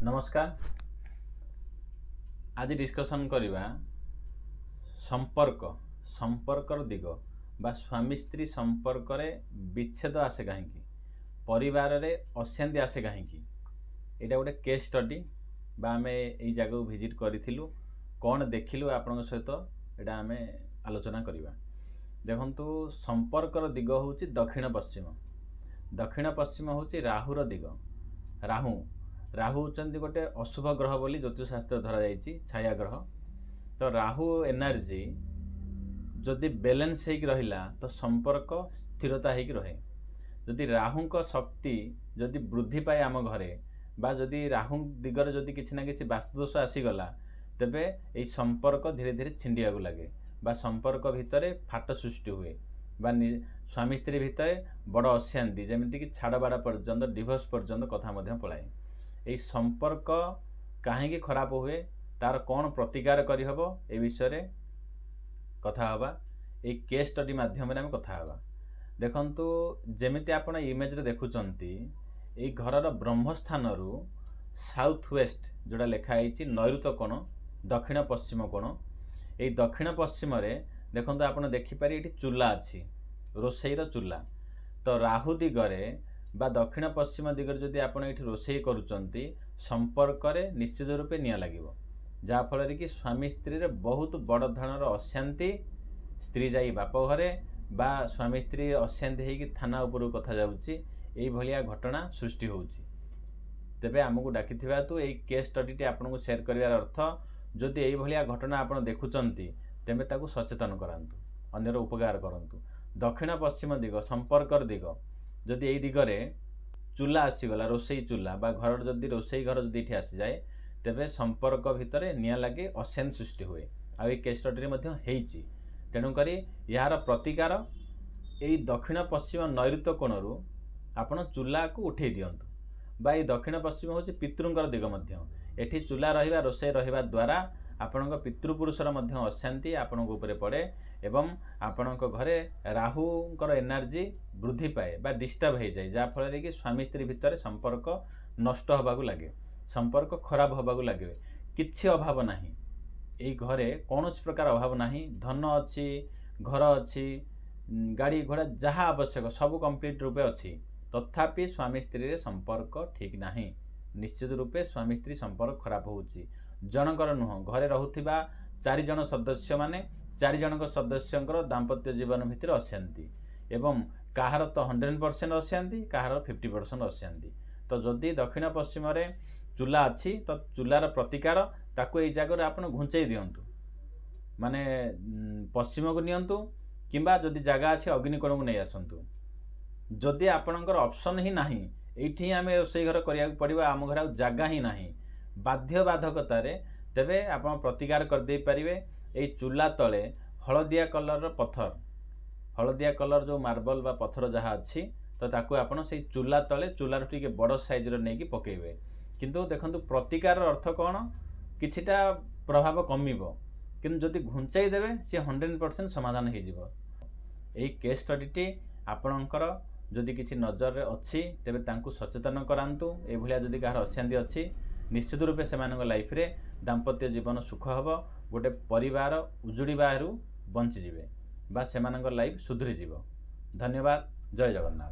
नमस्कार। आज डिस्कशन करवा संपर्कर दिग बा स्वामी स्त्री संपर्क रे विच्छेद आसे कहीं परिवार रे अशांति आसे कहीं यहाँ गोटे केस स्टडी बा आमे एई जगह विजिट करिथिलु कौन देखिलु आपन सहित एटा आमे आलोचना करवा। देखंतु संपर्कर दिग होउची दक्षिण पश्चिम होउची राहुर दिग। राहु होचंती गोटे अशुभ ग्रह बोली ज्योतिष शास्त्र धरा जाइछि, छाया ग्रह। तो राहु एनर्जी जदि बैलेंस होइक रहिला तो संपर्क स्थिरता होइक रहे। जदि राहुंक शक्ति जदि वृद्धि पाए आम घरे बा जदि राहु दिगरे जदि किछि ना किछि वास्तुदोष आसीगला तेबे एई संपर्क धीरे धीरे छिंडिया लगे बा संपर्क भितरे फाट सृष्टि हुए बा स्वामी स्त्री भितरे बड़ अशांति जेमिति कि छाड़बाड़ा पर्यंत डिवोर्स पर्यंत कथा मध्य पलाए। यही संपर्क कहीं खराब हुए तार कौन प्रतिकार करहब ए विषय कथा हवा ए केस स्टडी माध्यम आम कथा हवा। देखंतु जेमिति आपण इमेज रे देखुचंती ए घरर ब्रह्मस्थान रु साउथ वेस्ट जोड़ा लिखाई नैऋत्य कोण दक्षिण पश्चिम कोण। ए दक्षिण पश्चिम रे देखंतु आपण देखिपारे ये चूल्हा अच्छी रोषेईर चूल्हा। तो राहु दिगरे बा दक्षिण पश्चिम दिगरे जदि आपण ये रोषेई करुचंती संपर्क रे निश्चित रूपे निया लागिवो, जहा फल कि स्वामी स्त्री रे बहुत बड़ धरणर अशांति स्त्री जाई बाप घरे बा स्वामी स्त्री अशांति होगी थाना उपर कथा जाउची एई भलिया घटना सृष्टि होउची। तेबे आमको डाकिथिबा तु एई केस स्टडी टी आपनको शेयर करिवार अर्थ जदि एई भलिया घटना आपण देखुचंती तेबे ताकू सचेतन करांतु, अन्यर उपकार करंतु। दक्षिण पश्चिम दिग संपर्कर दिग जदि एई दिगरे चूल्हा आसीगला रोषेई चूल्हा बा घर जदि रोषेई घर जदि इठी आसी जाए तेबे संपर्क भितरे निया लागे अशांति सृष्टि हुए। आ एई केस स्टडी मध्य हेइची। तेणु करी यार प्रतिकार एई दक्षिण पश्चिम नैऋत्य कोणरू आपण चूल्हा को उठे दियंतु बा एई दक्षिण पश्चिम होची पितृंकर दिग मध्य। एठी चूल्हा रहिबा रोषेई रहिबा द्वारा आपणक पितृपुरुषर मध्य अशांति आपणक उपरे पड़े एवं आपणक घरे राहुंकर एनर्जी वृद्धि पाए बा डिस्टर्ब हो जाए, जहाँ फल कि स्वामी स्त्री भितर संपर्क नष्ट होबाक लगे, संपर्क खराब होबाक लगे। किछि अभाव नाही एई घरे कौनसी प्रकार अभाव नाही, धन अच्छी घर अच्छी गाड़ी घोड़ा जहाँ आवश्यक सब कंप्लीट रूपे अच्छी, तथापि स्वामी स्त्री रे संपर्क ठीक नाही। निश्चित रूपे स्वामी स्त्री संपर्क खराब होउची। जनकर नुह घरे रहुथिबा 4 जन सदस्य माने 4 जनक सदस्यंकर दाम्पत्य जीवन भितर अशांति एवं काहार तो 100% अशांति काहार 50% अशांति। तो जदि दक्षिण पश्चिम रे चूल्हा अच्छी तो चूल्हार प्रतिकार ताकू एई जगह आपण घुंचई दियंतु, माने पश्चिम को नियंतु किंबा जदि जगह अच्छी अग्निकोण को नहीं आसंतु। जदि आपणकर ऑप्शन ही नाही एठी आमे रोषेई घर करिया पड़िबा आम घर जगह ही नाही बाध्य बाधकतारे तेबे आपण प्रतिकार कर दे परिवे। एई चूल्हा तले हलदिया कलर पत्थर, हलदिया कलर जो मार्बल बा पत्थर जहाँ अच्छी तो ताकू आपण से चूल्हा तले चूल्हार टिके बड़ साइज रो नेकी पकेइबे। किंतु देखंतु प्रतिकार अर्थ कोन किछिटा प्रभाव कमिबो, किंतु जदि घुंचाई देबे से 100% समाधान हो जिवो। एई केस स्टडी टी आपणकर जदि किछि नजर रे अछि तेबे तांकु सचेतन करांतु। ए भलिया जदि काहर अशांति अछि निश्चित रूपे से लाइफ रे दाम्पत्य जीवन सुख हबो, गोटे परिवार उजुड़ी बाहरु बंची जिवे बा से लाइफ सुधरी जिवो। धन्यवाद। जय जगन्नाथ।